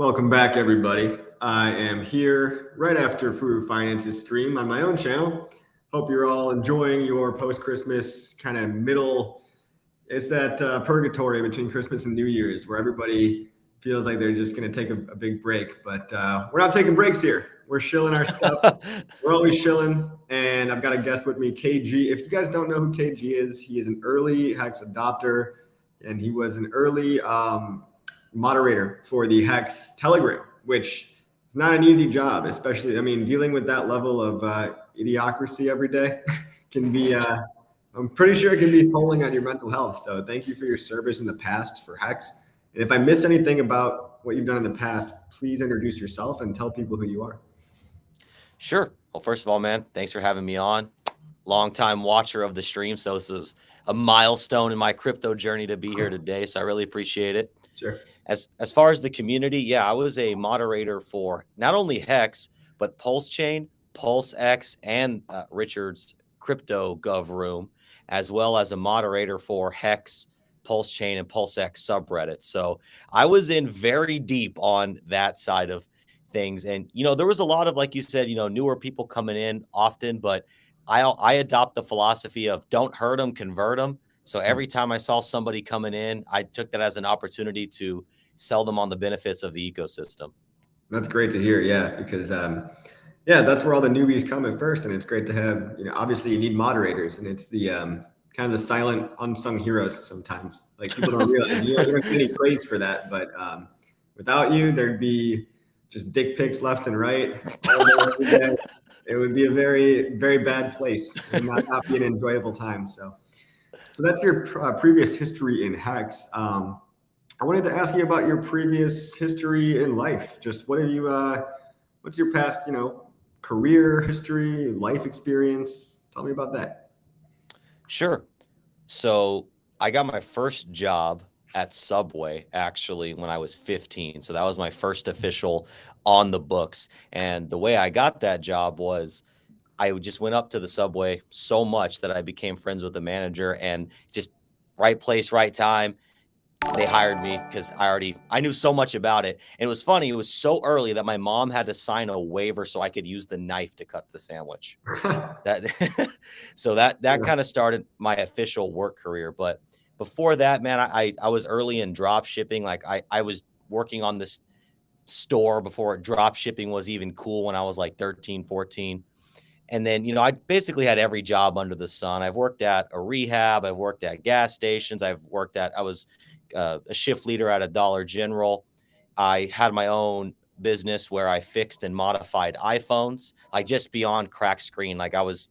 Welcome back, everybody. I am here right after Furu Finance's stream on my own channel. Hope you're all enjoying your post-Christmas kind of middle. It's that purgatory between Christmas and New Year's where everybody feels like they're just going to take a big break. But we're not taking breaks here. We're shilling our stuff. We're always shilling. And I've got a guest with me, KG. If you guys don't know who KG is, he is an early HEX adopter, and he was an early moderator for the HEX Telegram, which is not an easy job, especially, I mean, dealing with that level of idiocracy every day can be, I'm pretty sure it can be tolling on your mental health. So thank you for your service in the past for HEX. And if I missed anything about what you've done in the past, please introduce yourself and tell people who you are. Sure. Well, first of all, man, thanks for having me on. Longtime watcher of the stream. So this is a milestone in my crypto journey to be here today. So I really appreciate it. Sure. As far as the community, yeah, I was a moderator for not only HEX, but PulseChain, PulseX, and Richard's Crypto Gov Room, as well as a moderator for HEX, PulseChain, and PulseX subreddit. So I was in very deep on that side of things. And, you know, there was a lot of, like you said, you know, newer people coming in often, but I adopt the philosophy of don't hurt them, convert them. So every time I saw somebody coming in, I took that as an opportunity to sell them on the benefits of the ecosystem. That's great to hear. Yeah, because yeah, that's where all the newbies come at first, and it's great to have. You know, obviously you need moderators, and it's the kind of the silent, unsung heroes sometimes. Like people don't realize you don't get any praise for that, but without you, there'd be just dick pics left and right. It would be a very, very bad place and not be an enjoyable time. So that's your previous history in HEX. I wanted to ask you about your previous history in life. Just what have you? What's your past, you know, career history, life experience? Tell me about that. Sure. So I got my first job at Subway actually when I was 15. So that was my first official on the books. And the way I got that job was I just went up to the Subway so much that I became friends with the manager, and just right place, right time. They hired me because I knew so much about it. And it was funny. It was so early that my mom had to sign a waiver so I could use the knife to cut the sandwich. So that kind of started my official work career. But before that, man, I was early in drop shipping. Like I was working on this store before drop shipping was even cool when I was like 13, 14. And then, you know, I basically had every job under the sun. I've worked at a rehab. I've worked at gas stations. I was a shift leader at a Dollar General. I had my own business where I fixed and modified iPhones, like just beyond crack screen. Like I was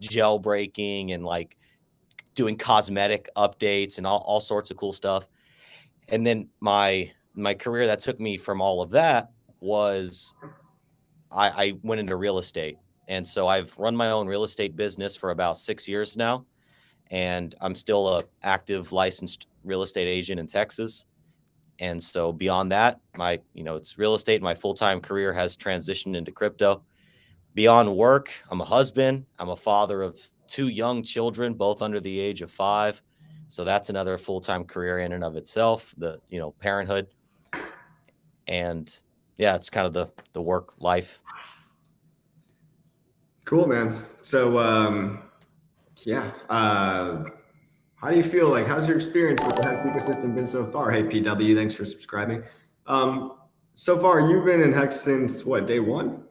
jailbreaking and like doing cosmetic updates and all sorts of cool stuff. And then my career that took me from all of that was I went into real estate. And so I've run my own real estate business for about 6 years now. And I'm still a active licensed real estate agent in Texas. And so beyond that, it's real estate. My full-time career has transitioned into crypto. Beyond work, I'm a husband. I'm a father of 2 young children, both under the age of 5. So that's another full-time career in and of itself, parenthood. And yeah, it's kind of the work life. Cool, man. So, yeah. How do you feel? Like, how's your experience with the HEX ecosystem been so far? Hey, PW, thanks for subscribing. So far, you've been in HEX since what, day one?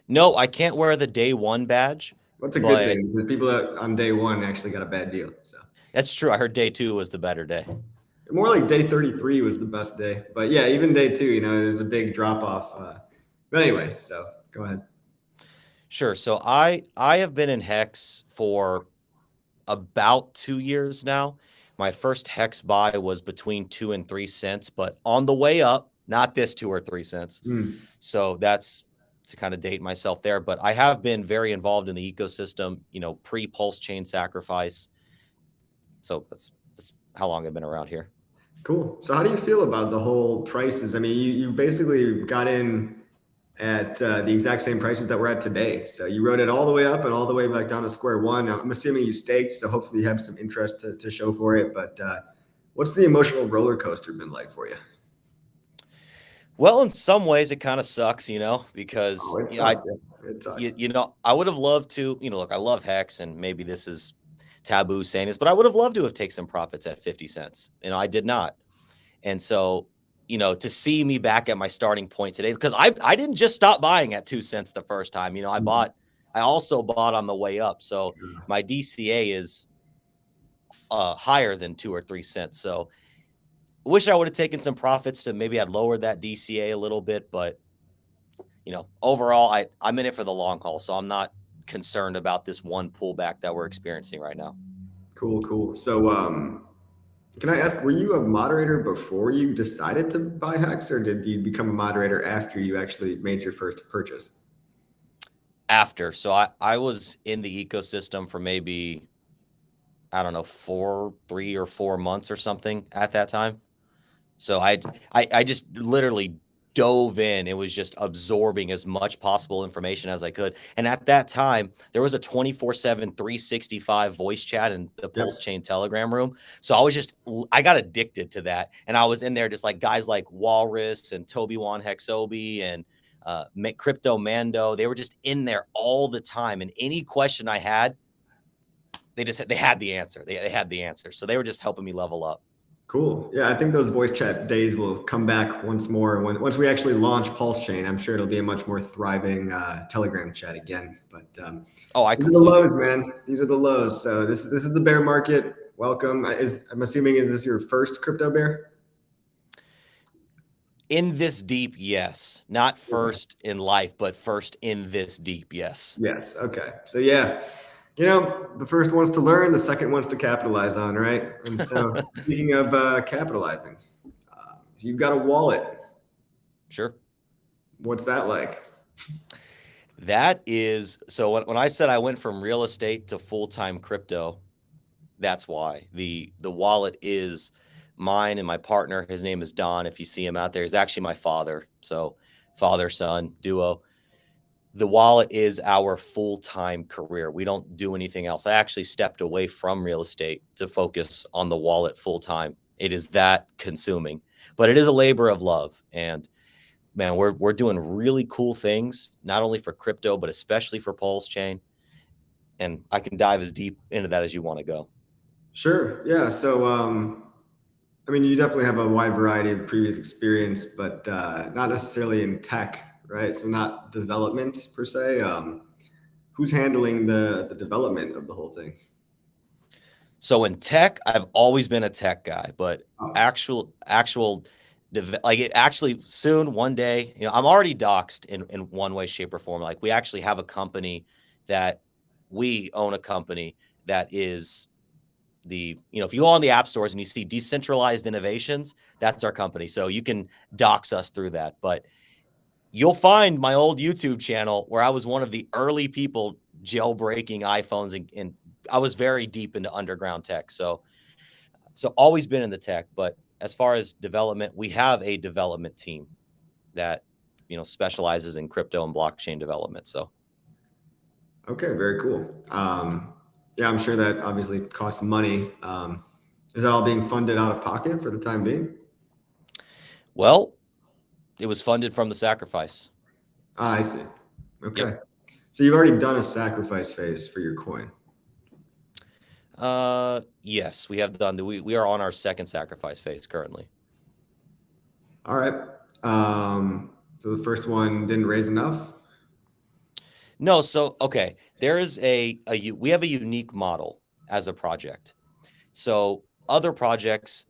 No, I can't wear the day one badge. What's a good thing? Because people that on day one actually got a bad deal. So that's true. I heard day 2 was the better day. More like day 33 was the best day. But yeah, even day 2, you know, there's a big drop off. But anyway, so go ahead. Sure. So I have been in HEX for about 2 years now. My first HEX buy was between 2 and 3 cents, but on the way up, not this 2 or 3 cents. So that's to kind of date myself there. But I have been very involved in the ecosystem, you know, pre-PulseChain sacrifice. So that's how long I've been around here. Cool. So how do you feel about the whole prices? I mean, you basically got in at the exact same prices that we're at today. So you rode it all the way up and all the way back down to square one. I'm assuming you staked, so hopefully you have some interest to show for it. But what's the emotional roller coaster been like for you? Well, in some ways it kind of sucks, because Oh, it sucks. Yeah, it sucks. I would have loved to, look, I love Hex, and maybe this is taboo saying this, but I would have loved to have taken some profits at 50 cents. I did not. And so, to see me back at my starting point today, because I didn't just stop buying at 2 cents the first time. I also bought on the way up. So my DCA is higher than 2 or 3 cents. So wish I would have taken some profits to maybe I'd lowered that DCA a little bit, but overall, I'm in it for the long haul. So I'm not concerned about this one pullback that we're experiencing right now. Cool, cool. So, can I ask, were you a moderator before you decided to buy Hex, or did you become a moderator after you actually made your first purchase? After. So I was in the ecosystem for maybe, I don't know, 3 or 4 months or something at that time. So I just literally dove in. It was just absorbing as much possible information as I could. And at that time, there was a 24/7, 365 voice chat in the PulseChain Telegram room. So I got addicted to that. And I was in there just like guys like Walrus and Toby Wan Hexobi and Crypto Mando. They were just in there all the time. And any question I had, they had the answer. They had the answer. So they were just helping me level up. Cool. Yeah, I think those voice chat days will come back once more. Once we actually launch PulseChain, I'm sure it'll be a much more thriving Telegram chat again. But these are the lows, man. These are the lows. So this is the bear market. Welcome. I'm assuming, is this your first crypto bear? In this deep, yes. Not first in life, but first in this deep, yes. Yes. Okay. So yeah. The first one's to learn, the second one's to capitalize on, right? And so, speaking of capitalizing, so you've got a wallet. Sure. What's that like? That is, so when I said I went from real estate to full-time crypto, that's why. The wallet is mine and my partner. His name is Don. If you see him out there, he's actually my father. So father-son duo. The wallet is our full-time career. We don't do anything else. I actually stepped away from real estate to focus on the wallet full-time. It is that consuming, but it is a labor of love. And man, we're doing really cool things, not only for crypto, but especially for PulseChain. And I can dive as deep into that as you want to go. Sure. Yeah. So, I mean, you definitely have a wide variety of previous experience, but not necessarily in tech, right? So not development per se. Who's handling the development of the whole thing? So in tech, I've always been a tech guy, but actually soon one day, I'm already doxed in one way, shape, or form. Like we actually have a company that we own a company that is if you go on the app stores and you see Decentralized Innovations, that's our company. So you can dox us through that. But you'll find my old YouTube channel where I was one of the early people jailbreaking iPhones, and I was very deep into underground tech. So always been in the tech. But as far as development, we have a development team that specializes in crypto and blockchain development. So okay, very cool. Yeah, I'm sure that obviously costs money. Is that all being funded out of pocket for the time being? Well, it was funded from the sacrifice. I see. Okay. Yep. So you've already done a sacrifice phase for your coin. Yes, we have done. We are on our second sacrifice phase currently. All right. So the first one didn't raise enough? No. So, okay. There is we have a unique model as a project. So other projects,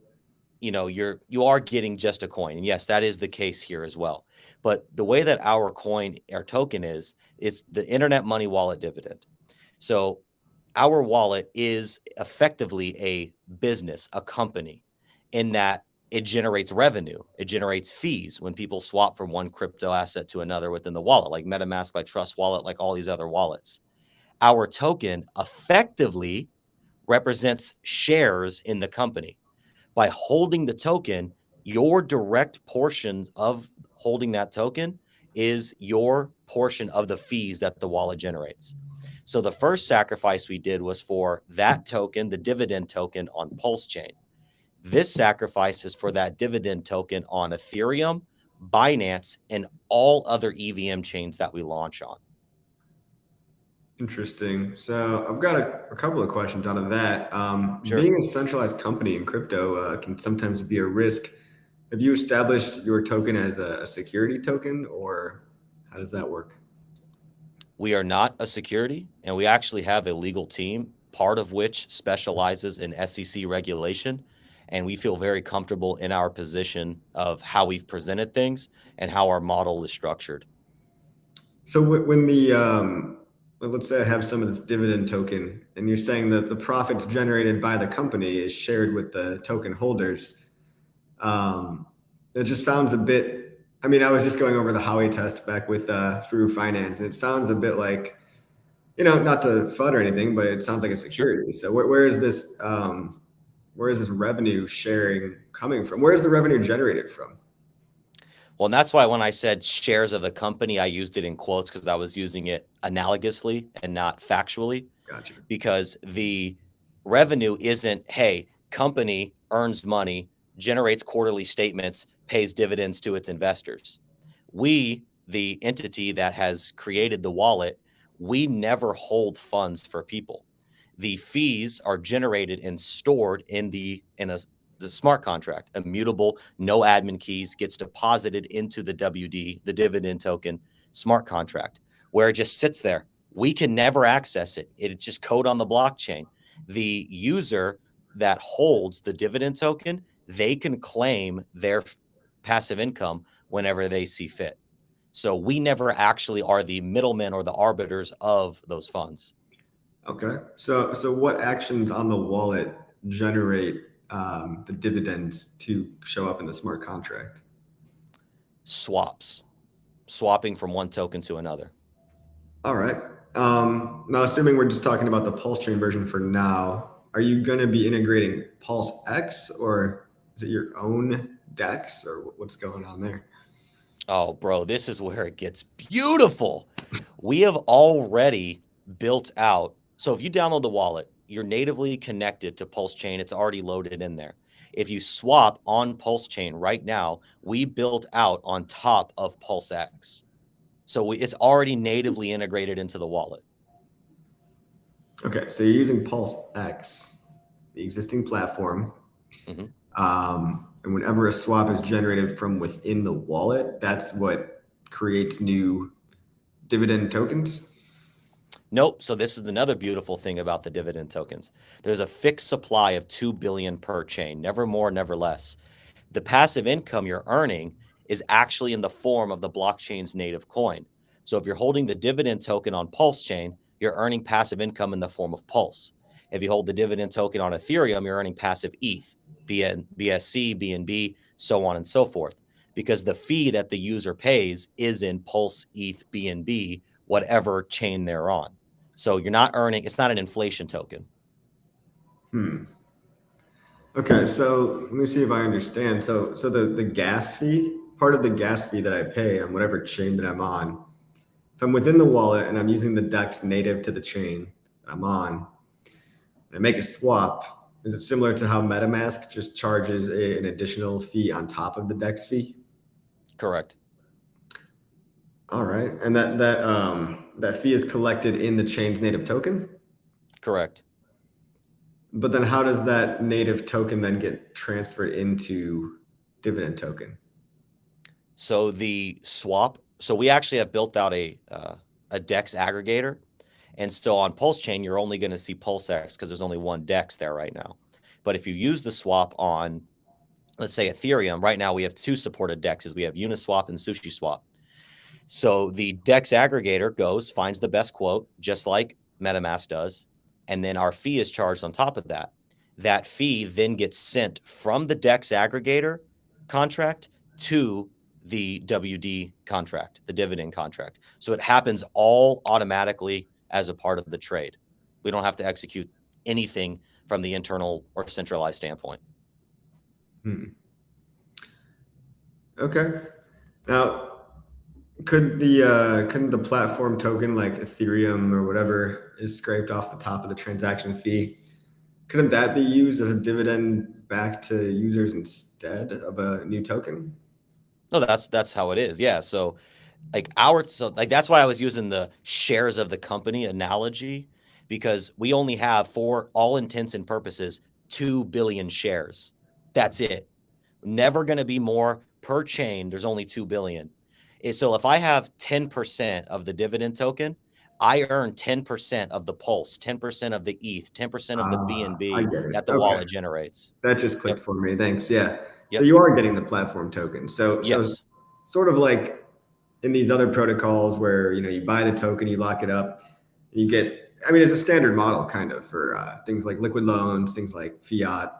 you are getting just a coin. And yes, that is the case here as well. But the way that our token is, it's the internet money wallet dividend. So our wallet is effectively a business, a company, in that it generates revenue. It generates fees when people swap from one crypto asset to another within the wallet, like MetaMask, like Trust Wallet, like all these other wallets. Our token effectively represents shares in the company. By holding the token, your direct portion of holding that token is your portion of the fees that the wallet generates. So the first sacrifice we did was for that token, the dividend token on PulseChain. This sacrifice is for that dividend token on Ethereum, Binance, and all other EVM chains that we launch on. Interesting. So I've got a couple of questions out of that. Sure. Being a centralized company in crypto can sometimes be a risk. Have you established your token as a security token, or how does that work? We are not a security, and we actually have a legal team, part of which specializes in SEC regulation. And we feel very comfortable in our position of how we've presented things and how our model is structured. So when let's say I have some of this dividend token, and you're saying that the profits generated by the company is shared with the token holders. It just sounds a bit. I mean, I was just going over the Howey test back with through finance, and it sounds a bit like, not to FUD or anything, but it sounds like a security. So where is this revenue sharing coming from? Where is the revenue generated from? Well, and that's why when I said shares of the company, I used it in quotes because I was using it analogously and not factually. Gotcha. Because the revenue isn't, hey, company earns money, generates quarterly statements, pays dividends to its investors. We, the entity that has created the wallet, we never hold funds for people. The fees are generated and stored in the smart contract, immutable, no admin keys, gets deposited into the WD, the dividend token smart contract, where it just sits there. We can never access it. It's just code on the blockchain. The user that holds the dividend token, they can claim their passive income whenever they see fit. So we never actually are the middlemen or the arbiters of those funds. Okay. So what actions on the wallet generate the dividends to show up in the smart contract? Swapping from one token to another. All right. Now, assuming we're just talking about the PulseChain version for now, are you going to be integrating PulseX, or is it your own DEX, or what's going on there? Oh, bro, this is where it gets beautiful. We have already built out. So if you download the wallet, you're natively connected to PulseChain. It's already loaded in there. If you swap on PulseChain right now, we built out on top of PulseX. So it's already natively integrated into the wallet. Okay, so you're using PulseX, the existing platform. Mm-hmm. And whenever a swap is generated from within the wallet, that's what creates new dividend tokens? Nope. So this is another beautiful thing about the dividend tokens. There's a fixed supply of 2 billion per chain, never more, never less. The passive income you're earning is actually in the form of the blockchain's native coin. So if you're holding the dividend token on PulseChain, you're earning passive income in the form of Pulse. If you hold the dividend token on Ethereum, you're earning passive ETH, BSC, BNB, so on and so forth, because the fee that the user pays is in Pulse, ETH, BNB, whatever chain they're on. So you're not earning, it's not an inflation token. Okay, so let me see if I understand. So the gas fee, part of the gas fee that I pay on whatever chain that I'm on, if I'm within the wallet and I'm using the DEX native to the chain that I'm on, and I make a swap, is it similar to how MetaMask just charges an additional fee on top of the DEX fee? Correct. All right, and that fee is collected in the chain's native token? Correct. But then how does that native token then get transferred into dividend token? So the swap, so we actually have built out a DEX aggregator. And so on PulseChain, you're only going to see PulseX because there's only one DEX there right now. But if you use the swap on, let's say Ethereum, right now we have 2 supported DEXs. We have Uniswap and SushiSwap. So the DEX aggregator goes, finds the best quote, just like MetaMask does. And then our fee is charged on top of that. That fee then gets sent from the DEX aggregator contract to the WD contract, the dividend contract. So it happens all automatically as a part of the trade. We don't have to execute anything from the internal or centralized standpoint. Okay. Now, couldn't the platform token like Ethereum or whatever is scraped off the top of the transaction fee, couldn't that be used as a dividend back to users instead of a new token? No, that's how it is. Yeah. So that's why I was using the shares of the company analogy, because we only have, for all intents and purposes, 2 billion shares. That's it. Never going to be more per chain. There's only 2 billion. So if I have 10% of the dividend token, I earn 10% of the pulse, 10% of the ETH, 10% of the I BNB get it. that the Okay. wallet generates. That just clicked Yep. for me. Thanks. Yeah. So Yep. you are getting the platform token. So Yes. sort of like in these other protocols where, you buy the token, you lock it up, you get, I mean, it's a standard model kind of for things like liquid loans, things like fiat.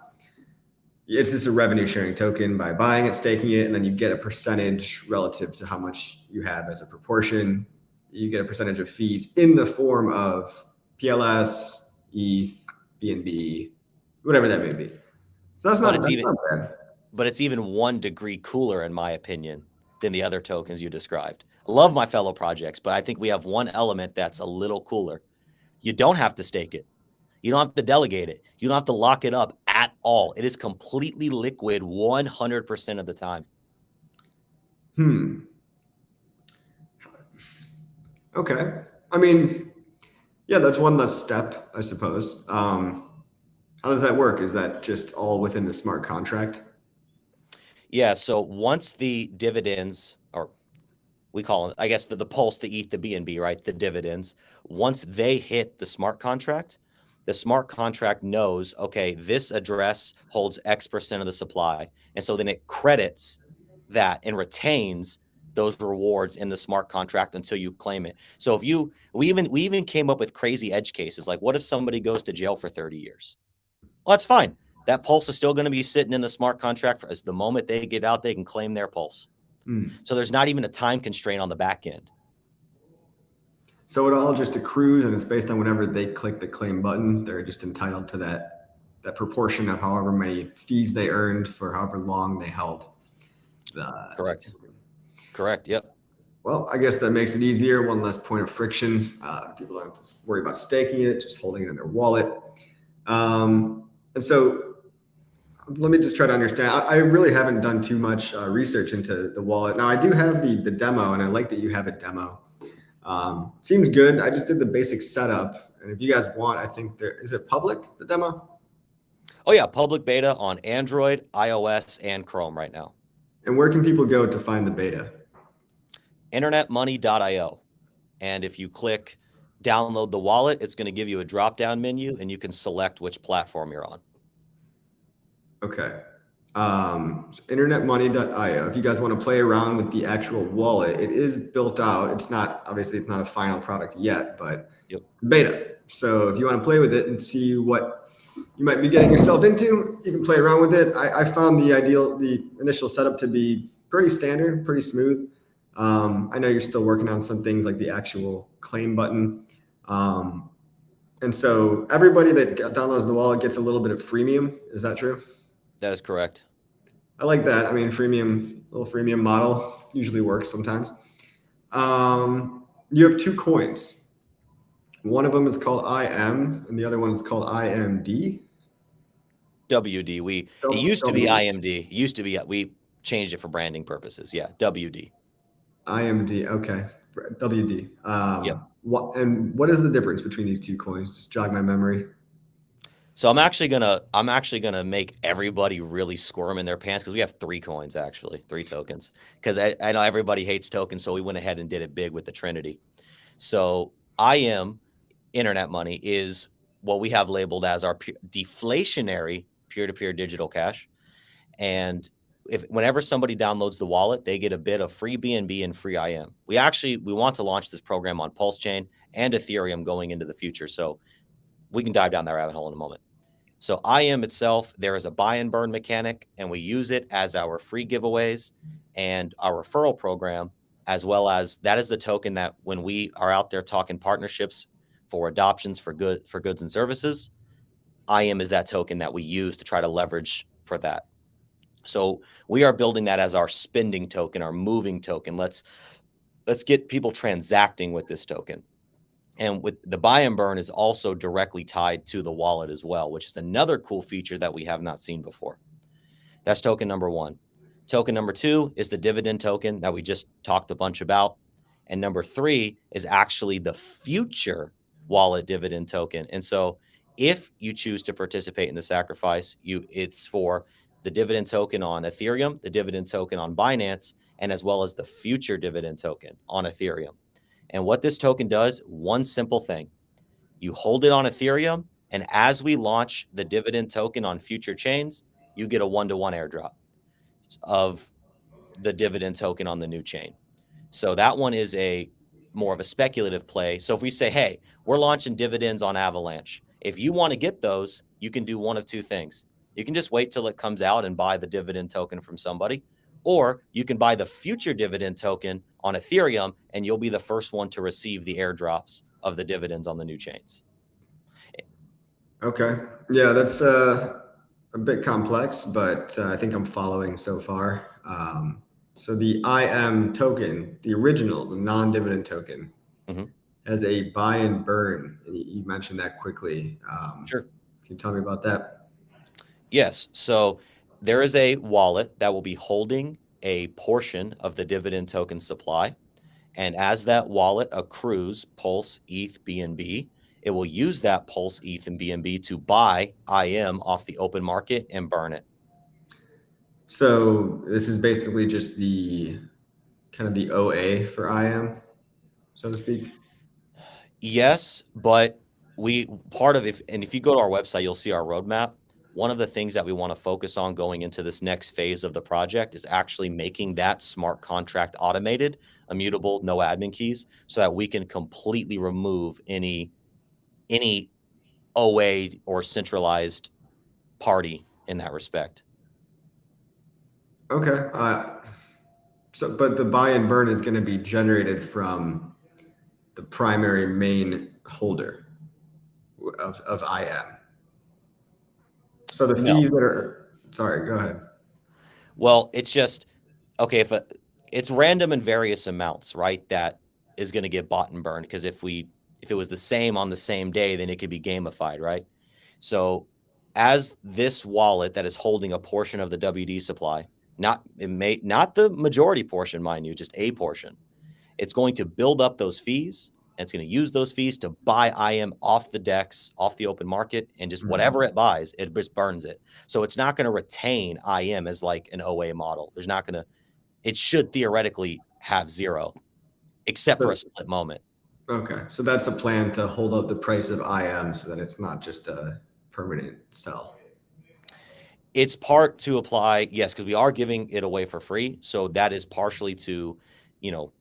It's just a revenue sharing token by buying it, staking it, and then you get a percentage relative to how much you have as a proportion. You get a percentage of fees in the form of PLS, ETH, BNB, whatever that may be. So that's But not it's that's even not bad. but it's even 1 degree cooler, in my opinion, than the other tokens you described. I love my fellow projects, but I think we have one element that's a little cooler. You don't have to stake it. You don't have to delegate it. You don't have to lock it up at all. It is completely liquid 100% of the time. Okay. I mean, yeah, that's one less step, I suppose. How does that work? Is that just all within the smart contract? Yeah. So once the dividends, or we call it, I guess, the pulse, the ETH, the BNB, right? The dividends, once they hit the smart contract knows, okay, this address holds X% of the supply. And so then it credits that and retains those rewards in the smart contract until you claim it. So we even came up with crazy edge cases. Like, what if somebody goes to jail for 30 years? Well, that's fine. That pulse is still going to be sitting in the smart contract as the moment they get out, they can claim their pulse. So there's not even a time constraint on the back end. So it all just accrues, and it's based on whenever they click the claim button. They're just entitled to that proportion of however many fees they earned for however long they held. Correct. Yep. Well, I guess that makes it easier. One less point of friction. People don't have to worry about staking it, just holding it in their wallet. And so let me just try to understand. I really haven't done too much research into the wallet. Now, I do have the demo, and I like that you have a demo. Seems good. I just did the basic setup. And if you guys want, I think is it public, the demo? Oh, yeah. Public beta on Android, iOS, and Chrome right now. And where can people go to find the beta? internetmoney.io. And if you click download the wallet, it's going to give you a drop-down menu, and you can select which platform you're on. Okay. Internetmoney.io. If you guys want to play around with the actual wallet, it is built out. It's not a final product yet, but beta. So if you want to play with it and see what you might be getting yourself into, you can play around with it. I found the initial setup to be pretty standard, pretty smooth. I know you're still working on some things like the actual claim button. And so everybody that downloads the wallet gets a little bit of freemium. Is that true? That is correct. I like that. I mean, little freemium model usually works sometimes. You have 2 coins. One of them is called IM, and the other one is called IMD. WD. It used to be IMD. It used to be, we changed it for branding purposes. Yeah, WD. IMD. Okay, WD. Yep. What is the difference between these 2 coins? Just jog my memory. So I'm actually gonna make everybody really squirm in their pants, because we have 3 coins, actually 3 tokens. Because I know everybody hates tokens, so we went ahead and did it big with the Trinity. So IM, internet money, is what we have labeled as our deflationary peer-to-peer digital cash. And whenever somebody downloads the wallet, they get a bit of free BNB and free IM. We want to launch this program on PulseChain and Ethereum going into the future. So we can dive down that rabbit hole in a moment. So IM itself, there is a buy and burn mechanic, and we use it as our free giveaways and our referral program, as well as that is the token that when we are out there talking partnerships for adoptions for goods and services, IM is that token that we use to try to leverage for that. So we are building that as our spending token, our moving token. Let's get people transacting with this token. And with the buy and burn is also directly tied to the wallet as well, which is another cool feature that we have not seen before. That's token number 1. Token number 2 is the dividend token that we just talked a bunch about. And number 3 is actually the future wallet dividend token. And so if you choose to participate in the sacrifice, it's for the dividend token on Ethereum, the dividend token on Binance, and as well as the future dividend token on Ethereum. And what this token does, one simple thing. You hold it on Ethereum, and as we launch the dividend token on future chains, you get a 1-to-1 airdrop of the dividend token on the new chain. So that one is a more of a speculative play. So if we say, hey, we're launching dividends on Avalanche, if you want to get those, you can do one of two things. You can just wait till it comes out and buy the dividend token from somebody, or you can buy the future dividend token on Ethereum, and you'll be the first one to receive the airdrops of the dividends on the new chains. Okay. Yeah, that's a bit complex, but I think I'm following so far. So the IM token, the original, the non-dividend token, has a buy and burn. You mentioned that quickly. Sure. Can you tell me about that? Yes. So there is a wallet that will be holding a portion of the dividend token supply. And as that wallet accrues Pulse, ETH, BNB, it will use that Pulse, ETH, and BNB to buy IM off the open market and burn it. So this is basically just the kind of the OA for IM, so to speak. Yes, but if you go to our website, you'll see our roadmap. One of the things that we want to focus on going into this next phase of the project is actually making that smart contract automated, immutable, no admin keys, so that we can completely remove any OA or centralized party in that respect. Okay. But the buy and burn is going to be generated from the primary main holder of IM. So the fees that are, sorry, go ahead. Well, it's just, okay, it's random in various amounts, right? That is going to get bought and burned, because if it was the same on the same day, then it could be gamified, right? So as this wallet that is holding a portion of the WD supply, not the majority portion, mind you, just a portion, it's going to build up those fees, and it's going to use those fees to buy IM off the DEX, off the open market, and just whatever it buys, it just burns it. So it's not going to retain IM as like an OA model. It should theoretically have zero, except for a split moment. Okay. So that's the plan, to hold up the price of IM so that it's not just a permanent sell. It's part to apply, yes, because we are giving it away for free. So that is partially to,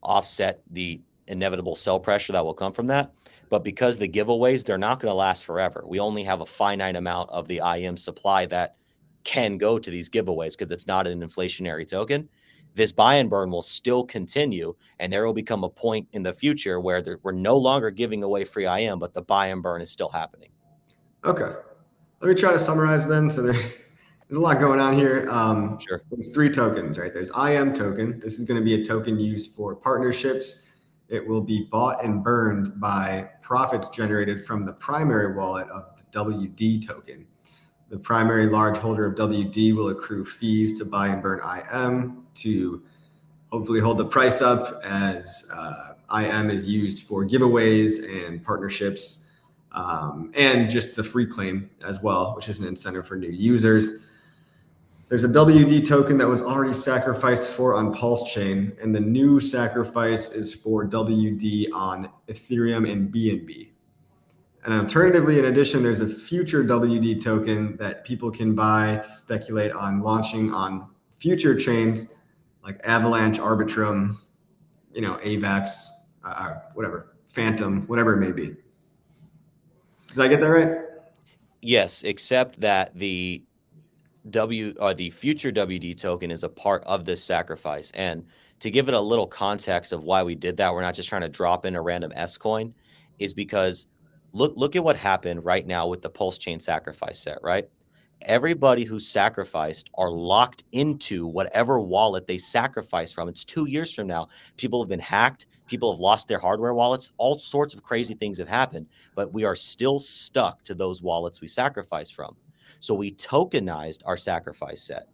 offset the inevitable sell pressure that will come from that. But because the giveaways, they're not going to last forever. We only have a finite amount of the IM supply that can go to these giveaways, because it's not an inflationary token. This buy and burn will still continue, and there will become a point in the future where we're no longer giving away free IM, but the buy and burn is still happening. Okay. Let me try to summarize then. So there's a lot going on here. Sure. There's 3 tokens, right? There's IM token. This is going to be a token used for partnerships. It will be bought and burned by profits generated from the primary wallet of the WD token. The primary large holder of WD will accrue fees to buy and burn IM to hopefully hold the price up, as IM is used for giveaways and partnerships, and just the free claim as well, which is an incentive for new users. There's a WD token that was already sacrificed for on PulseChain, and the new sacrifice is for WD on Ethereum and BNB. And alternatively, in addition, there's a future WD token that people can buy to speculate on launching on future chains like Avalanche, Arbitrum, AVAX, whatever, Phantom, whatever it may be. Did I get that right? Yes, except that the future WD token is a part of this sacrifice. And to give it a little context of why we did that, we're not just trying to drop in a random S coin, is because look at what happened right now with the PulseChain sacrifice set, right? Everybody who sacrificed are locked into whatever wallet they sacrificed from. It's 2 years from now. People have been hacked. People have lost their hardware wallets. All sorts of crazy things have happened, but we are still stuck to those wallets we sacrificed from. So we tokenized our sacrifice set,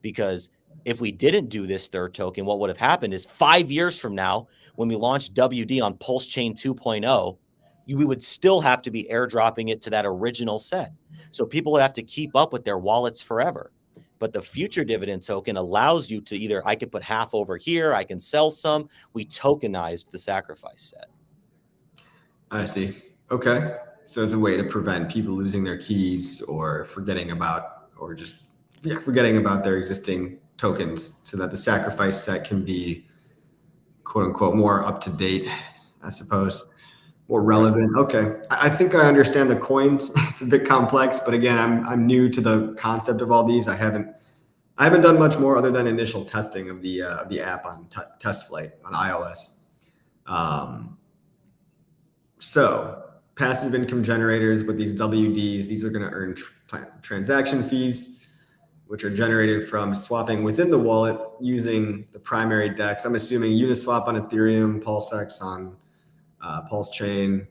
because if we didn't do this third token, what would have happened is 5 years from now, when we launch WD on PulseChain 2.0, we would still have to be airdropping it to that original set. So people would have to keep up with their wallets forever. But the future dividend token allows you to either, I could put half over here, I can sell some. We tokenized the sacrifice set. I see. Okay. So it's a way to prevent people losing their keys or forgetting about, or just forgetting about their existing tokens, so that the sacrifice set can be quote unquote more up to date, I suppose, more relevant. Okay. I think I understand the coins. It's a bit complex, but again, I'm new to the concept of all these. I haven't done much more other than initial testing of the app on test flight on iOS. So passive income generators with these WDs, these are going to earn transaction fees, which are generated from swapping within the wallet using the primary DEX. I'm assuming Uniswap on Ethereum, PulseX on PulseChain,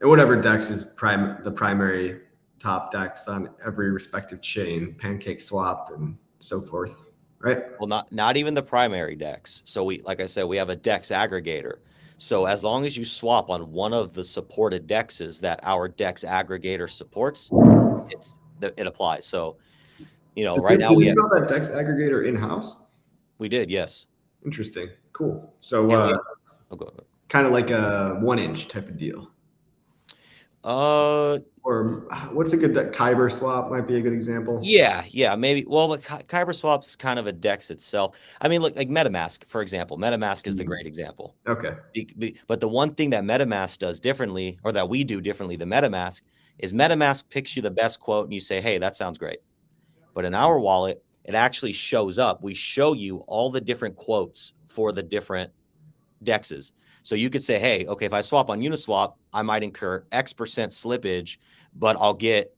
and whatever DEX is the primary top DEX on every respective chain, Pancake Swap and so forth, right? Well, not even the primary DEX. So like I said, we have a DEX aggregator. So as long as you swap on one of the supported DEXs that our DEX aggregator supports, it applies. So, right now we have that DEX aggregator in-house. We did, yes. Interesting, cool. So kind of like a 1inch type of deal. Or what's a good Kyber swap might be a good example. Yeah, maybe. Well, but Kyber swap's kind of a DEX itself. I mean, look, like MetaMask, for example. MetaMask is the great example. Okay. But the one thing that MetaMask does differently, or that we do differently than MetaMask, is MetaMask picks you the best quote and you say, hey, that sounds great. But in our wallet, it actually shows up. We show you all the different quotes for the different DEXs. So you could say, hey, okay, if I swap on Uniswap, I might incur X% slippage, but I'll get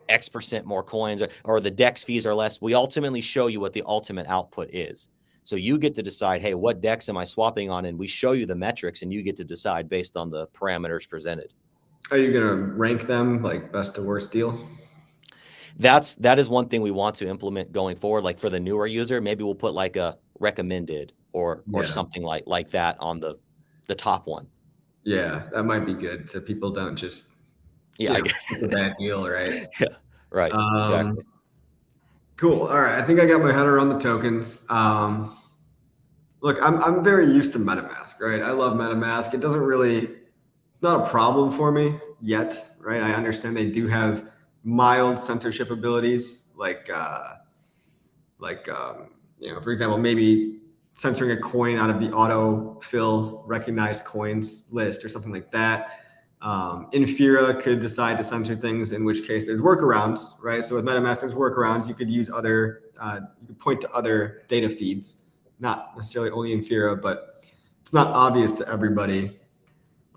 X% more coins, or the DEX fees are less. We ultimately show you what the ultimate output is. So you get to decide, hey, what DEX am I swapping on? And we show you the metrics and you get to decide based on the parameters presented. Are you going to rank them like best to worst deal? That is one thing we want to implement going forward. Like for the newer user, maybe we'll put like a recommended or something like that on the top one. Yeah, that might be good. So people don't just get a bad deal, right? Yeah, right. Exactly. Cool. All right. I think I got my head around the tokens. Look, I'm very used to MetaMask, right? I love MetaMask. It's not a problem for me yet, right? I understand they do have mild censorship abilities, like for example, maybe censoring a coin out of the autofill recognized coins list or something like that. Infura could decide to censor things, in which case there's workarounds, right? So with MetaMask, there's workarounds. You could use you could point to other data feeds, not necessarily only Infura, but it's not obvious to everybody.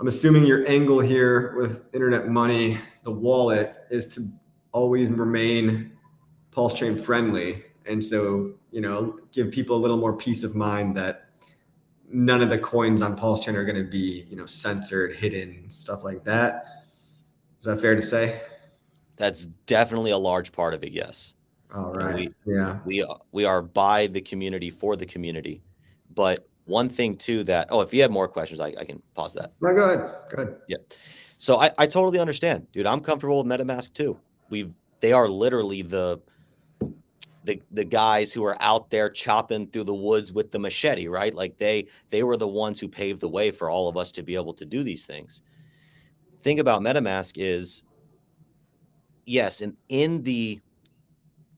I'm assuming your angle here with internet money, the wallet, is to always remain PulseChain friendly. And so, give people a little more peace of mind that none of the coins on PulseChain are going to be, censored, hidden, stuff like that. Is that fair to say? That's definitely a large part of it. Yes. All right. We are by the community for the community. But one thing too if you have more questions, I can pause that. No, go ahead. Yeah. So I totally understand, dude. I'm comfortable with MetaMask too. They are literally the guys who are out there chopping through the woods with the machete, right? Like they were the ones who paved the way for all of us to be able to do these things. Thing about MetaMask is, yes, and in the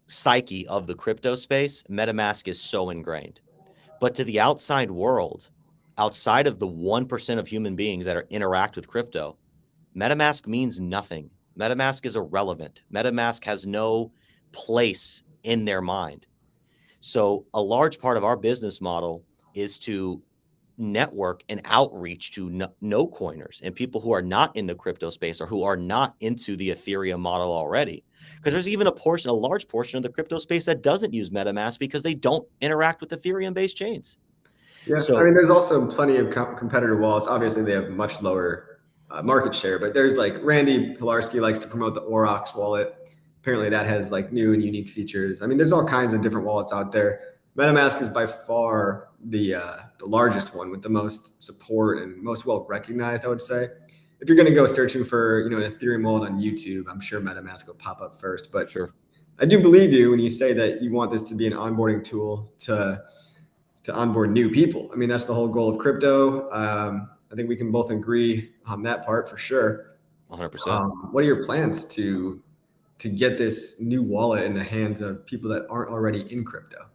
psyche of the crypto space, MetaMask is so ingrained. But to the outside world, outside of the 1% of human beings that interact with crypto, MetaMask means nothing. MetaMask is irrelevant. MetaMask has no place in their mind. So a large part of our business model is to network and outreach to no coiners and people who are not in the crypto space or who are not into the Ethereum model already. Because there's even a large portion of the crypto space that doesn't use MetaMask because they don't interact with Ethereum-based chains. Yeah, so, I mean, there's also plenty of competitor wallets. Obviously, they have much lower market share, but there's like Randy Pilarski likes to promote the Aurochs wallet. Apparently, that has like new and unique features. I mean, there's all kinds of different wallets out there. MetaMask is by far the largest one with the most support and most well recognized, I would say. If you're going to go searching for an Ethereum wallet on YouTube, I'm sure MetaMask will pop up first. But Sure. I do believe you when you say that you want this to be an onboarding tool to onboard new people. I mean, that's the whole goal of crypto. I think we can both agree on that part for sure. 100%. What are your plans to get this new wallet in the hands of people that aren't already in crypto?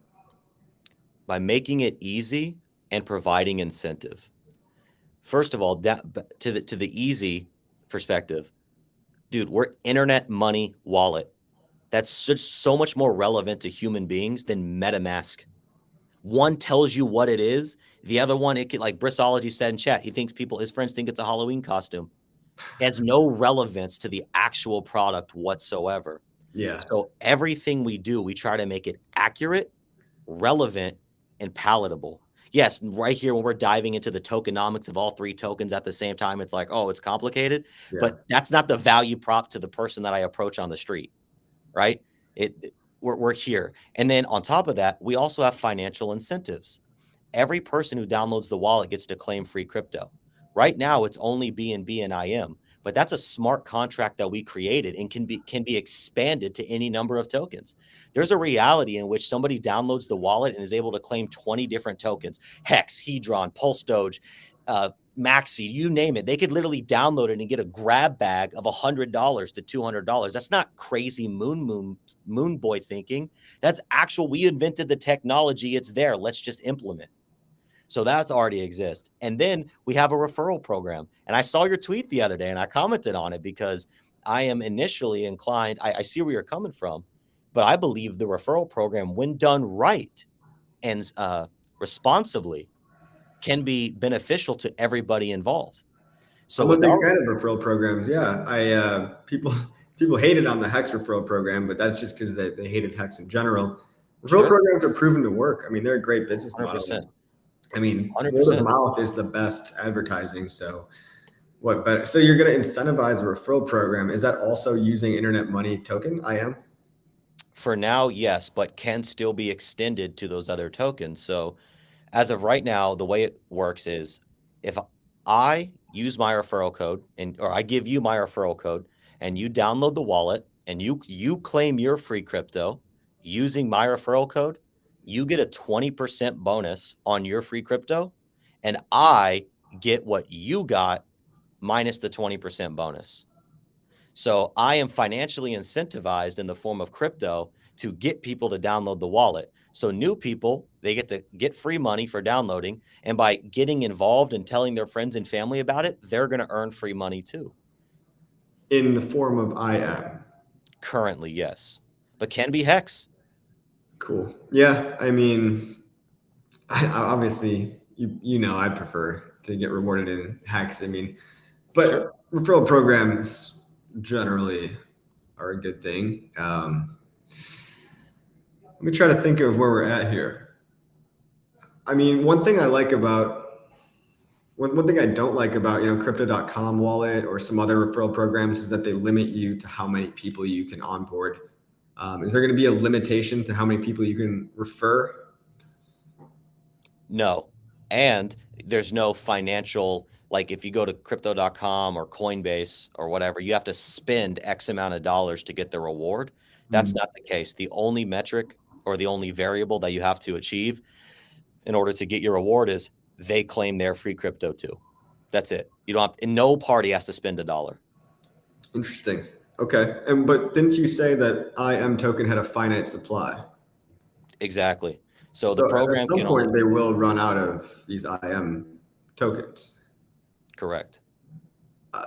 By making it easy and providing incentive. First of all, to the easy perspective, dude, we're internet money wallet. That's so much more relevant to human beings than MetaMask. One tells you what it is. The other one, it could, like Brissology said in chat, his friends think it's a Halloween costume. It has no relevance to the actual product whatsoever. Yeah. So everything we do, we try to make it accurate, relevant, and palatable. Yes, right here when we're diving into the tokenomics of all three tokens at the same time, it's like, oh, it's complicated, but that's not the value prop to the person that I approach on the street, right? We're here. And then on top of that, we also have financial incentives. Every person who downloads the wallet gets to claim free crypto. Right now, it's only BNB and IM, but that's a smart contract that we created and can be expanded to any number of tokens. There's a reality in which somebody downloads the wallet and is able to claim 20 different tokens: HEX, Hedron, Pulse Doge, Maxi, you name it. They could literally download it and get a grab bag of $100 to $200. That's not crazy moon boy thinking. That's actual. We invented the technology. It's there. Let's just implement. So that's already exists. And then we have a referral program. And I saw your tweet the other day and I commented on it because I am initially inclined. I see where you're coming from, but I believe the referral program, when done right and responsibly, can be beneficial to everybody involved. So I'm a big fan of referral programs. Yeah, people hated on the HEX referral program, but that's just because they hated HEX in general. Referral programs are proven to work. I mean, they're a great business model. 100%. I mean, 100%. word of mouth is the best advertising. So what better? So you're going to incentivize a referral program. Is that also using internet money token, IM? For now, yes, but can still be extended to those other tokens. So as of right now, the way it works is if I use my referral code or I give you my referral code and you download the wallet and you claim your free crypto using my referral code, you get a 20% bonus on your free crypto, and I get what you got minus the 20% bonus. So I am financially incentivized in the form of crypto to get people to download the wallet. So new people, they get to get free money for downloading. And by getting involved and telling their friends and family about it, they're going to earn free money too. In the form of IM? Currently, yes. But can be HEX. Cool. Yeah, I mean, obviously, I prefer to get rewarded in HEX. I mean, but sure, referral programs generally are a good thing. Let me try to think of where we're at here. I mean, one thing I don't like about crypto.com wallet or some other referral programs is that they limit you to how many people you can onboard. Is there going to be a limitation to how many people you can refer? No. And there's no financial, like if you go to crypto.com or Coinbase or whatever, you have to spend X amount of dollars to get the reward. That's not the case. The only metric or the only variable that you have to achieve in order to get your reward is they claim their free crypto too. That's it. You don't have, and no party has to spend $1. Interesting. Okay. But didn't you say that IM token had a finite supply? Exactly. So the program at some point they will run out of these IM tokens. Correct.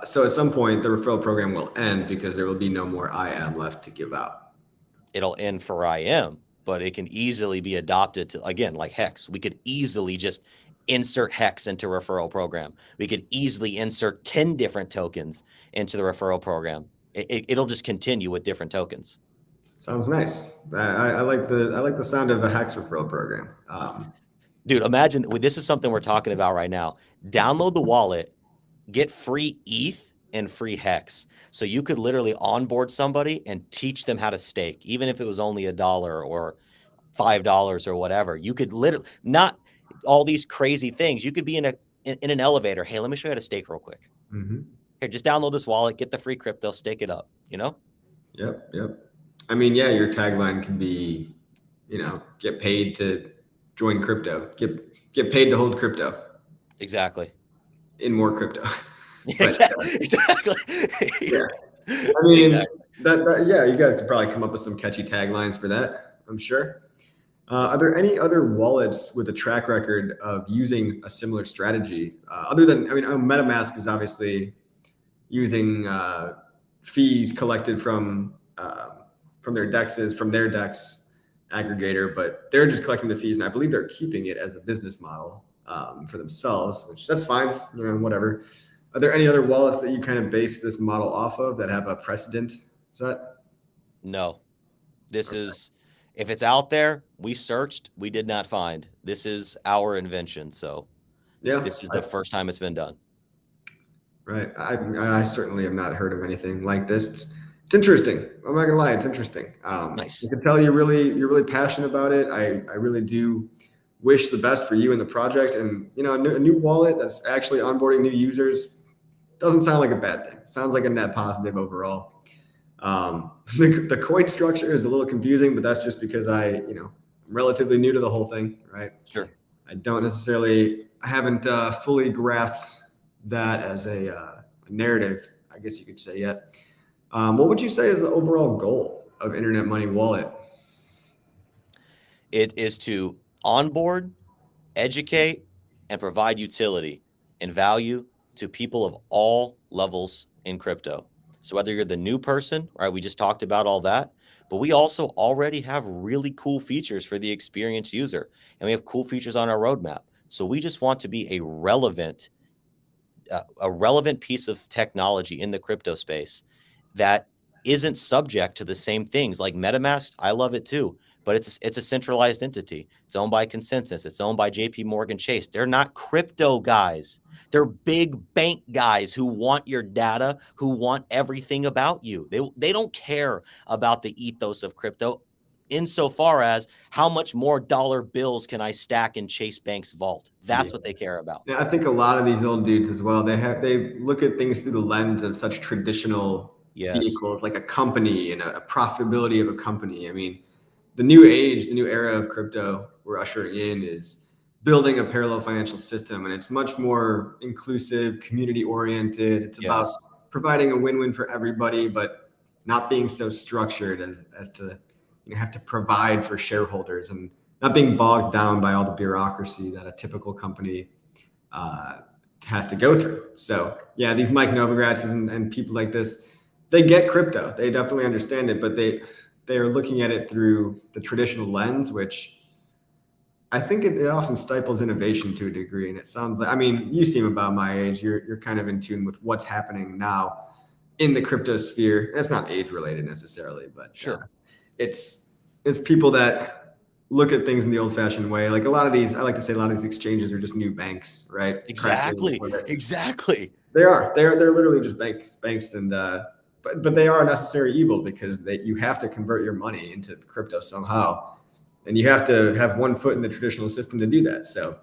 So at some point the referral program will end because there will be no more IM left to give out. It'll end for IM, but it can easily be adopted to, again, like HEX. We could easily just insert HEX into referral program. We could easily insert 10 different tokens into the referral program. It'll just continue with different tokens. Sounds nice. I like the sound of a HEX referral program. Dude, imagine this is something we're talking about right now. Download the wallet, get free ETH and free HEX. So you could literally onboard somebody and teach them how to stake, even if it was only $1 or $5 or whatever. You could literally not all these crazy things. You could be in an elevator. Hey, let me show you how to stake real quick. Here, just download this wallet, get the free crypto, stake it up, you know? Yep. I mean, yeah, your tagline can be, get paid to join crypto, get paid to hold crypto. Exactly. In more crypto. Exactly. Yeah. I mean, exactly. Yeah, you guys could probably come up with some catchy taglines for that, I'm sure. Are there any other wallets with a track record of using a similar strategy? Other than, MetaMask is obviously using fees collected from their DEX aggregator, but they're just collecting the fees, and I believe they're keeping it as a business model for themselves, which that's fine, whatever. Are there any other wallets that you kind of base this model off of that have a precedent set? No. This is, if it's out there, we searched, we did not find. This is our invention. So yeah, this is the first time it's been done. Right. I certainly have not heard of anything like this. It's interesting. I'm not gonna lie, it's interesting. Nice. You can tell you're really passionate about it. I really do wish the best for you and the project. And a new wallet that's actually onboarding new users doesn't sound like a bad thing. Sounds like a net positive overall. The coin structure is a little confusing, but that's just because I'm relatively new to the whole thing, right? Sure. I haven't fully grasped that as a narrative, I guess you could say yet. What would you say is the overall goal of Internet Money Wallet? It is to onboard, educate, and provide utility and value to people of all levels in crypto. So whether you're the new person, right, we just talked about all that, but we also already have really cool features for the experienced user, and we have cool features on our roadmap. So we just want to be a relevant piece of technology in the crypto space that isn't subject to the same things. Like MetaMask, I love it too, but it's a centralized entity. It's owned by Consensus. It's owned by JP Morgan Chase. They're not crypto guys. They're big bank guys who want your data, who want everything about you. They don't care about the ethos of crypto insofar as how much more dollar bills can I stack in Chase Bank's vault. That's what they care about. Yeah, I think a lot of these old dudes as well, they look at things through the lens of such traditional vehicles, like a company and a profitability of a company. I mean, the new age, the new era of crypto we're ushering in is building a parallel financial system, and it's much more inclusive, community oriented. It's about providing a win-win for everybody, but not being so structured as to have to provide for shareholders, and not being bogged down by all the bureaucracy that a typical company has to go through. So yeah, these Mike Novogratz and people like this, they get crypto. They definitely understand it, but they are looking at it through the traditional lens, which I think it often stifles innovation to a degree. And it sounds like, you seem about my age. You're kind of in tune with what's happening now in the crypto sphere. It's not age related necessarily, but sure, it's people that look at things in the old fashioned way. Like a lot of these, I like to say a lot of these exchanges are just new banks, right? Exactly. They are. They're literally just banks, and but they are a necessary evil because you have to convert your money into crypto somehow. And you have to have one foot in the traditional system to do that. So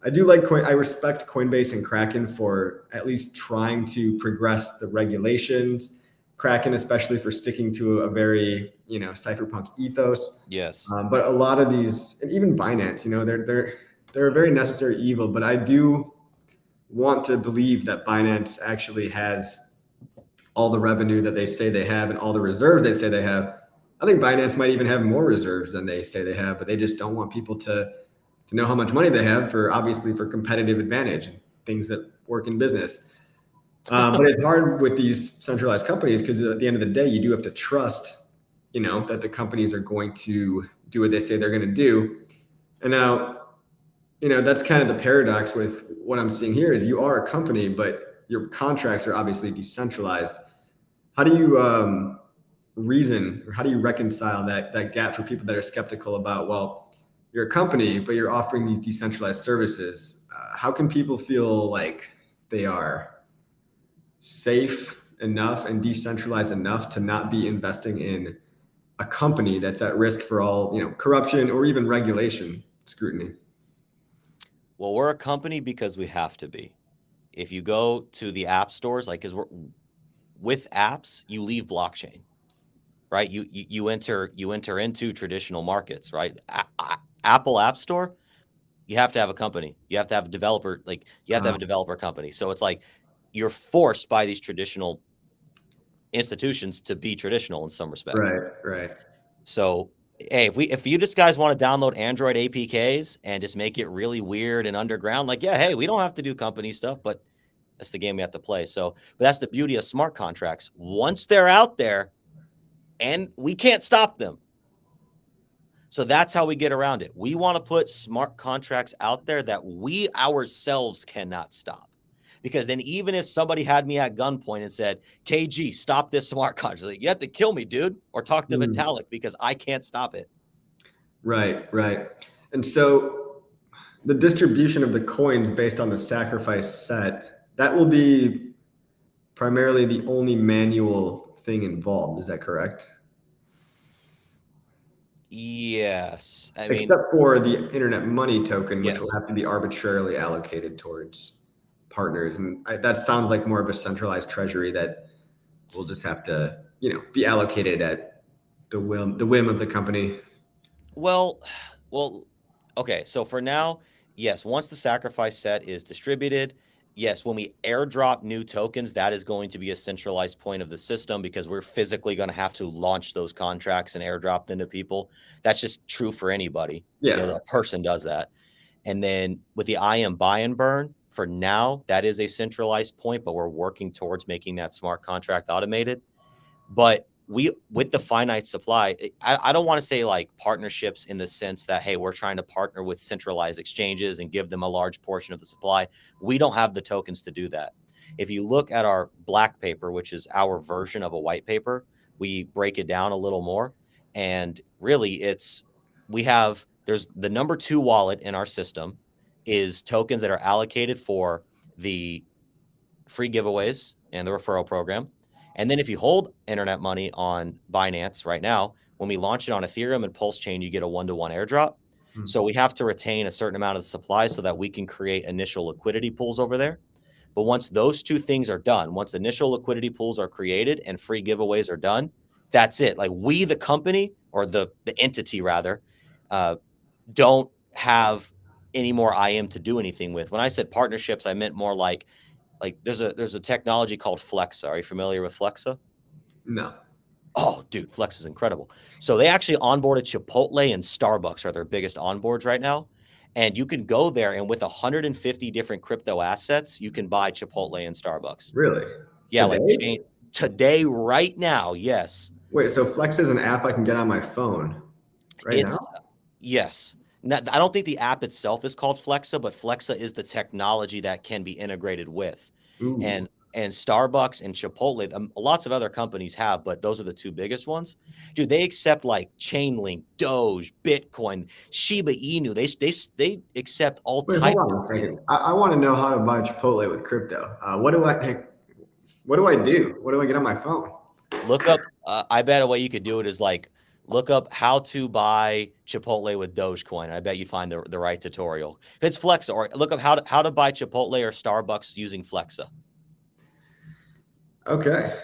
I do like I respect Coinbase and Kraken for at least trying to progress the regulations. Kraken, especially for sticking to a very, cypherpunk ethos. Yes. But a lot of these, and even Binance, they're a very necessary evil. But I do want to believe that Binance actually has all the revenue that they say they have and all the reserves they say they have. I think Binance might even have more reserves than they say they have, but they just don't want people to know how much money they have obviously for competitive advantage and things that work in business. But it's hard with these centralized companies because at the end of the day, you do have to trust, that the companies are going to do what they say they're going to do. And now, that's kind of the paradox with what I'm seeing here is you are a company, but your contracts are obviously decentralized. How do you reason, or how do you reconcile that gap for people that are skeptical about, well, you're a company, but you're offering these decentralized services? How can people feel like they are safe enough and decentralized enough to not be investing in a company that's at risk for all, corruption or even regulation scrutiny? Well, we're a company because we have to be. If you go to the app stores, like, because we're with apps, you leave blockchain, right? You enter into traditional markets, right? Apple App Store, you have to have a company. You have to have a developer, like you have to have a developer company. So it's like you're forced by these traditional institutions to be traditional in some respect. Right. So hey, if you just guys want to download Android APKs and just make it really weird and underground, like, yeah, hey, we don't have to do company stuff, but that's the game we have to play. So, but that's the beauty of smart contracts. Once they're out there, and we can't stop them. So that's how we get around it. We want to put smart contracts out there that we ourselves cannot stop. Because then even if somebody had me at gunpoint and said, KG, stop this smart contract, like, you have to kill me, dude, or talk to Vitalik because I can't stop it. Right. And so the distribution of the coins based on the sacrifice set, that will be primarily the only manual thing involved. Is that correct? Yes. Except for the internet money token, which Yes. will have to be arbitrarily allocated towards partners. And that sounds like more of a centralized treasury that will just have to, be allocated at the whim of the company. Well, okay. So for now, yes, once the sacrifice set is distributed, yes, when we airdrop new tokens, that is going to be a centralized point of the system because we're physically going to have to launch those contracts and airdrop them to people. That's just true for anybody. Yeah. A person does that. And then with the IM buy and burn, for now, that is a centralized point, but we're working towards making that smart contract automated. But with the finite supply, I don't want to say like partnerships in the sense that, hey, we're trying to partner with centralized exchanges and give them a large portion of the supply. We don't have the tokens to do that. If you look at our black paper, which is our version of a white paper, we break it down a little more. And really there's the number 2 wallet in our system is tokens that are allocated for the free giveaways and the referral program. And then if you hold internet money on Binance right now, when we launch it on Ethereum and PulseChain, you get a 1-to-1 airdrop. So we have to retain a certain amount of the supply so that we can create initial liquidity pools over there. But once those two things are done, once initial liquidity pools are created and free giveaways are done, that's it. Like we, the company or the entity rather, don't have any more IM to do anything with. When I said partnerships, I meant more like there's a technology called Flexa. Are you familiar with Flexa? No. Oh, dude, Flex is incredible. So they actually onboarded Chipotle and Starbucks are their biggest onboards right now. And you can go there and with 150 different crypto assets, you can buy Chipotle and Starbucks. Really? Yeah, Today? Today, right now, yes. Wait, so Flex is an app I can get on my phone now? Yes. Now, I don't think the app itself is called Flexa, but Flexa is the technology that can be integrated with. Ooh. And Starbucks and Chipotle, lots of other companies have, but those are the 2 biggest ones. Dude, they accept like Chainlink, Doge, Bitcoin, Shiba Inu. They accept all types. Wait, hold on a second. I want to know how to buy Chipotle with crypto. What do I do? What do I get on my phone? Look up. I bet a way you could do it is like look up how to buy Chipotle with Dogecoin. I bet you find the right tutorial. It's Flexa, or look up how to buy Chipotle or Starbucks using Flexa. Okay.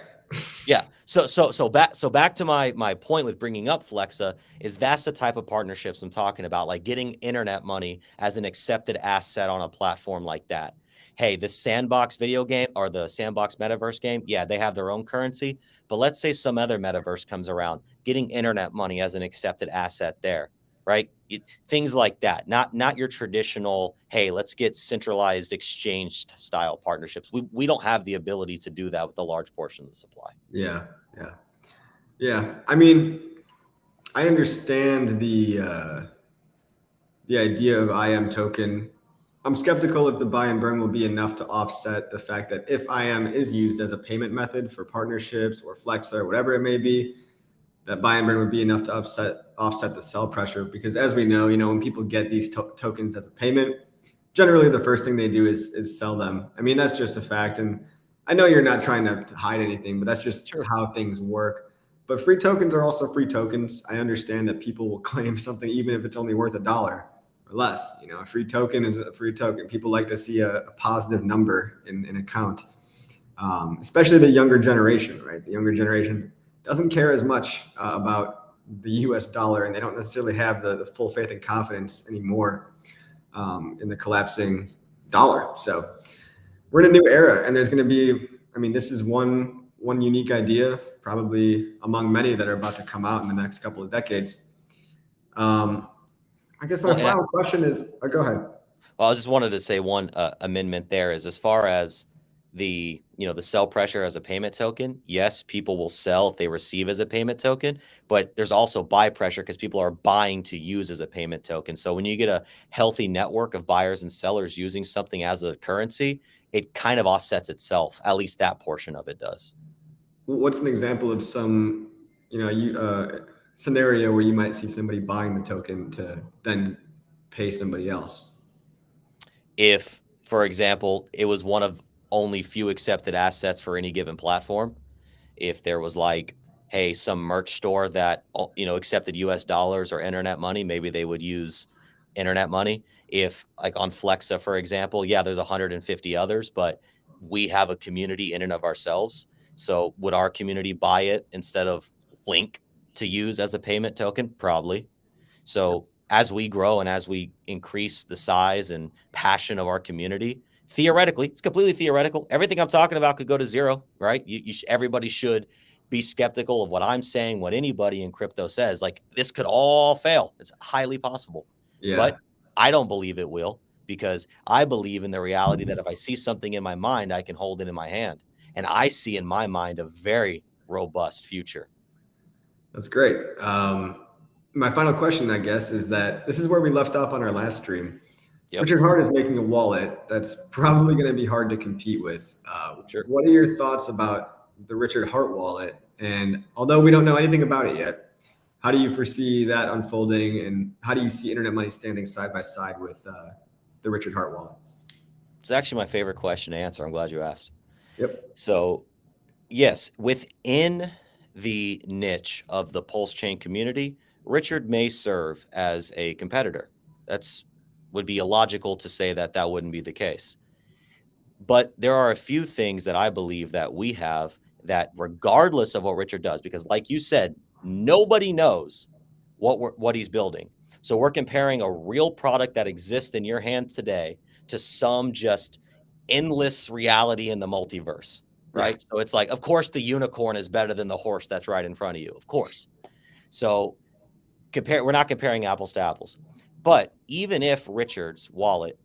Yeah. So back to my point with bringing up Flexa is that's the type of partnerships I'm talking about, like getting internet money as an accepted asset on a platform like that. Hey, the Sandbox video game or the Sandbox metaverse game, yeah, they have their own currency. But let's say some other metaverse comes around, getting internet money as an accepted asset there, right? Things like that. Not your traditional, hey, let's get centralized exchange style partnerships. We don't have the ability to do that with a large portion of the supply. Yeah. I mean, I understand the idea of IM token. I'm skeptical if the buy and burn will be enough to offset the fact that if IM is used as a payment method for partnerships or Flexa or whatever it may be, that buy and burn would be enough to offset the sell pressure. Because as we know, when people get these tokens as a payment, generally the first thing they do is sell them. I mean, that's just a fact. And I know you're not trying to hide anything, but that's just how things work. But free tokens are also free tokens. I understand that people will claim something even if it's only worth $1 or less. You know, a free token is a free token. People like to see a positive number in a count, especially the younger generation, right? The younger generation doesn't care as much about the US dollar, and they don't necessarily have the full faith and confidence anymore in the collapsing dollar. So we're in a new era, and there's going to be, I mean, this is one unique idea, probably among many that are about to come out in the next couple of decades. I guess my final question is, go ahead. Well, I just wanted to say one amendment there is, as far as the sell pressure as a payment token, yes, people will sell if they receive as a payment token, but there's also buy pressure because people are buying to use as a payment token. So when you get a healthy network of buyers and sellers using something as a currency, it kind of offsets itself. At least that portion of it does. What's an example of some, scenario where you might see somebody buying the token to then pay somebody else? If, for example, it was one of only few accepted assets for any given platform, if there was like, hey, some merch store that, accepted US dollars or internet money, maybe they would use internet money. If like on Flexa, for example, yeah, there's 150 others, but we have a community in and of ourselves. So would our community buy it instead of Link to use as a payment token? Probably. So as we grow and as we increase the size and passion of our community, theoretically, it's completely theoretical. Everything I'm talking about could go to zero, right? Everybody should be skeptical of what I'm saying, what anybody in crypto says. Like, this could all fail. It's highly possible. Yeah. But I don't believe it will, because I believe in the reality that if I see something in my mind, I can hold it in my hand. And I see in my mind a very robust future. That's great. My final question, I guess, is that this is where we left off on our last stream. Yep. Richard Heart is making a wallet that's probably going to be hard to compete with. Sure. What are your thoughts about the Richard Heart wallet? And although we don't know anything about it yet, how do you foresee that unfolding? And how do you see internet money standing side by side with the Richard Heart wallet? It's actually my favorite question to answer. I'm glad you asked. Yep. So, yes, within the niche of the PulseChain community, Richard may serve as a competitor. That's would be illogical to say that that wouldn't be the case. But there are a few things that I believe that we have that, regardless of what Richard does, because like you said, nobody knows what he's building. So we're comparing a real product that exists in your hands today to some just endless reality in the multiverse, right? Yeah. So it's like, of course, the unicorn is better than the horse that's right in front of you, of course. So we're not comparing apples to apples. But even if Richard's wallet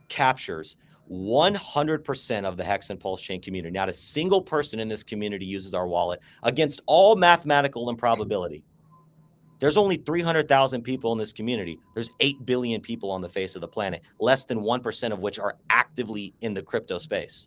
captures 100% of the HEX and PulseChain community, not a single person in this community uses our wallet against all mathematical improbability. There's only 300,000 people in this community. There's 8 billion people on the face of the planet, less than 1% of which are actively in the crypto space.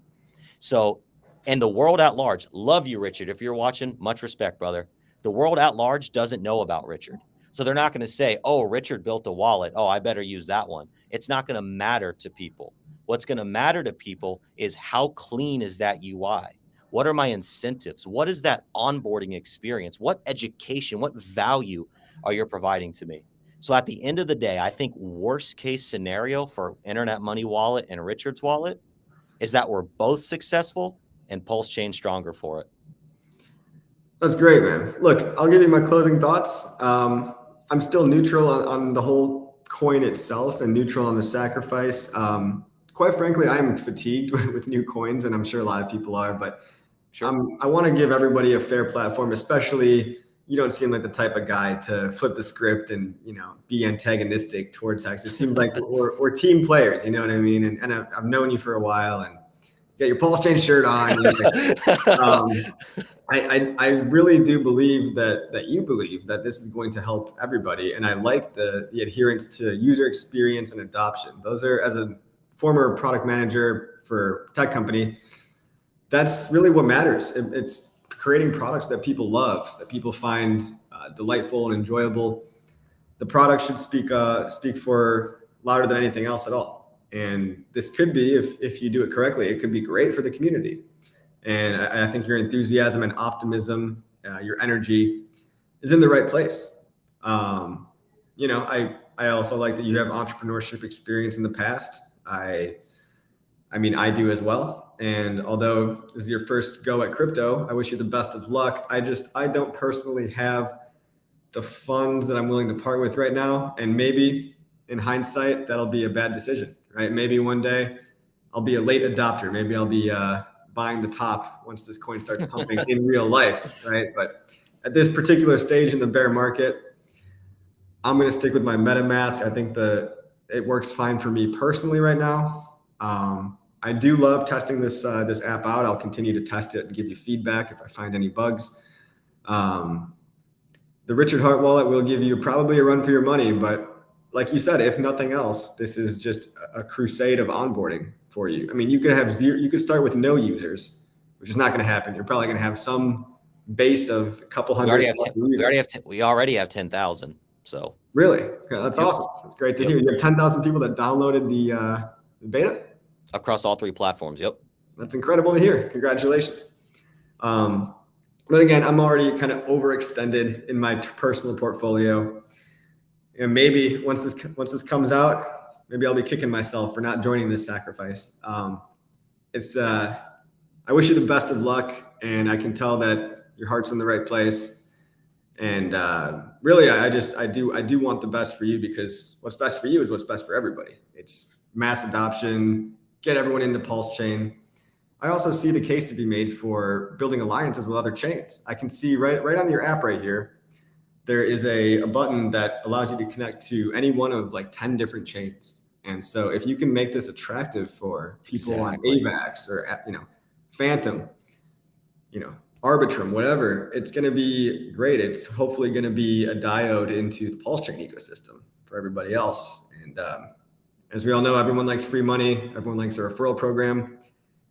So, and the world at large, love you, Richard. If you're watching, much respect, brother. The world at large doesn't know about Richard. So they're not going to say, oh, Richard built a wallet. Oh, I better use that one. It's not going to matter to people. What's going to matter to people is how clean is that UI? What are my incentives? What is that onboarding experience? What education, what value are you providing to me? So at the end of the day, I think worst case scenario for Internet Money Wallet and Richard's wallet is that we're both successful and PulseChain stronger for it. That's great, man. Look, I'll give you my closing thoughts. I'm still neutral on the whole coin itself and neutral on the sacrifice. Quite frankly, I'm fatigued with new coins, and I'm sure a lot of people are, but sure. I want to give everybody a fair platform, especially you don't seem like the type of guy to flip the script and, be antagonistic towards HEX. It seems like we're team players, you know what I mean? And I've known you for a while, and get your PulseChain shirt on. I really do believe that you believe that this is going to help everybody. And I like the adherence to user experience and adoption. Those are, as a former product manager for a tech company, that's really what matters. It's creating products that people love, that people find delightful and enjoyable. The product should speak for louder than anything else at all. And this could be, if you do it correctly, it could be great for the community. And I think your enthusiasm and optimism your energy is in the right place. You know, I also like that you have entrepreneurship experience in the past. I mean, I do as well. And although this is your first go at crypto, I wish you the best of luck. I don't personally have the funds that I'm willing to part with right now. And maybe in hindsight, that'll be a bad decision, right? Maybe one day I'll be a late adopter. Maybe I'll be buying the top once this coin starts pumping in real life, right? But at this particular stage in the bear market, I'm going to stick with my MetaMask. I think it works fine for me personally right now. I do love testing this app out. I'll continue to test it and give you feedback if I find any bugs. The Richard Hart wallet will give you probably a run for your money, but like you said, if nothing else, this is just a crusade of onboarding for you. I mean, you could start with no users, which is not going to happen. You're probably going to have some base of a couple hundred. We already have 10,000. So really, okay, that's awesome. It's great to hear. You have 10,000 people that downloaded the beta across all 3 platforms. Yep, that's incredible to hear. Congratulations. But again, I'm already kind of overextended in my personal portfolio. And maybe once this comes out, maybe I'll be kicking myself for not joining this sacrifice. I wish you the best of luck, and I can tell that your heart's in the right place. And really, I do want the best for you, because what's best for you is what's best for everybody. It's mass adoption, get everyone into PulseChain. I also see the case to be made for building alliances with other chains. I can see right on your app right here, there is a button that allows you to connect to any one of like 10 different chains. And so if you can make this attractive for people on AVAX or, Phantom, Arbitrum, whatever, it's going to be great. It's hopefully going to be a diode into the PulseChain ecosystem for everybody else. And as we all know, everyone likes free money. Everyone likes a referral program.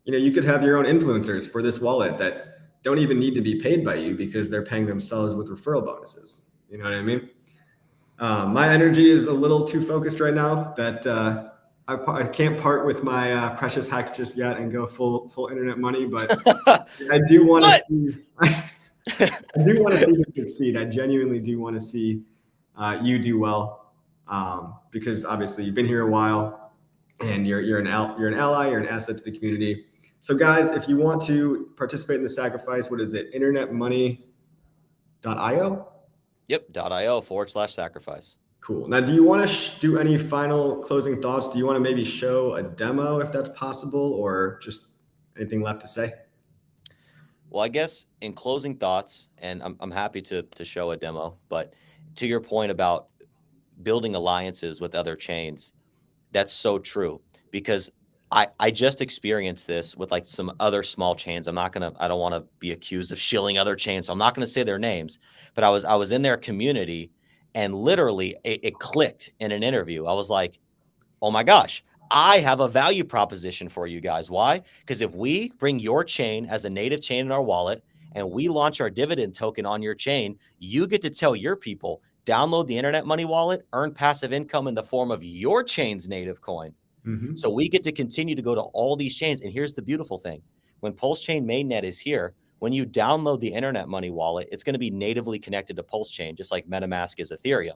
You could have your own influencers for this wallet that don't even need to be paid by you, because they're paying themselves with referral bonuses. You know what I mean? My energy is a little too focused right now that I can't part with my precious HEX just yet and go full internet money, but I do want to see. I do want to see this succeed. I genuinely do want to see you do well, because obviously you've been here a while, and you're an ally, you're an asset to the community. So guys, if you want to participate in the sacrifice, what is it? InternetMoney.io? Yep, .io/sacrifice. Cool. Now, do you want to do any final closing thoughts? Do you want to maybe show a demo if that's possible, or just anything left to say? Well, I guess in closing thoughts, and I'm happy to show a demo, but to your point about building alliances with other chains, that's so true, because I just experienced this with like some other small chains. I don't want to be accused of shilling other chains, so I'm not going to say their names, but I was in their community, and literally it clicked in an interview. I was like, oh my gosh, I have a value proposition for you guys. Why? Because if we bring your chain as a native chain in our wallet and we launch our dividend token on your chain, you get to tell your people, download the Internet Money wallet, earn passive income in the form of your chain's native coin. Mm-hmm. So we get to continue to go to all these chains. And here's the beautiful thing. When PulseChain mainnet is here, when you download the Internet Money wallet, it's going to be natively connected to PulseChain, just like MetaMask is Ethereum.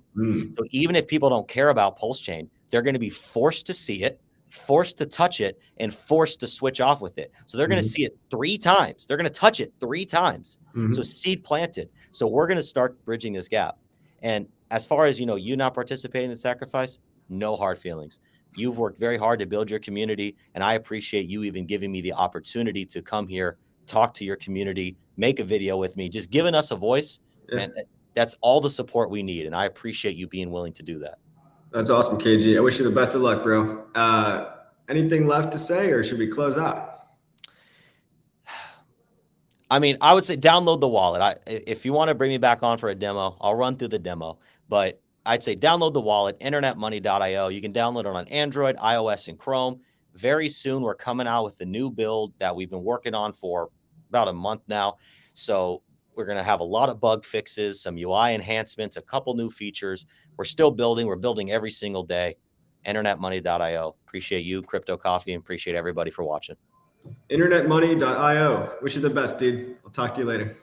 So even if people don't care about PulseChain, they're going to be forced to see it, forced to touch it, and forced to switch off with it. So they're going to see it 3 times. They're going to touch it 3 times. So seed planted. So we're going to start bridging this gap. And as far as, you not participating in the sacrifice, no hard feelings. You've worked very hard to build your community, and I appreciate you even giving me the opportunity to come here, talk to your community, make a video with me, just giving us a voice. Yeah. And that's all the support we need. And I appreciate you being willing to do that. That's awesome, KG. I wish you the best of luck, bro. Anything left to say, or should we close out? I mean, I would say download the wallet. If you want to bring me back on for a demo, I'll run through the demo. But I'd say download the wallet, internetmoney.io. You can download it on Android, iOS, and Chrome. Very soon, we're coming out with the new build that we've been working on for about a month now. So we're going to have a lot of bug fixes, some UI enhancements, a couple new features. We're still building. We're building every single day. internetmoney.io. Appreciate you, Crypto Coffee, and appreciate everybody for watching. internetmoney.io. Wish you the best, dude. I'll talk to you later.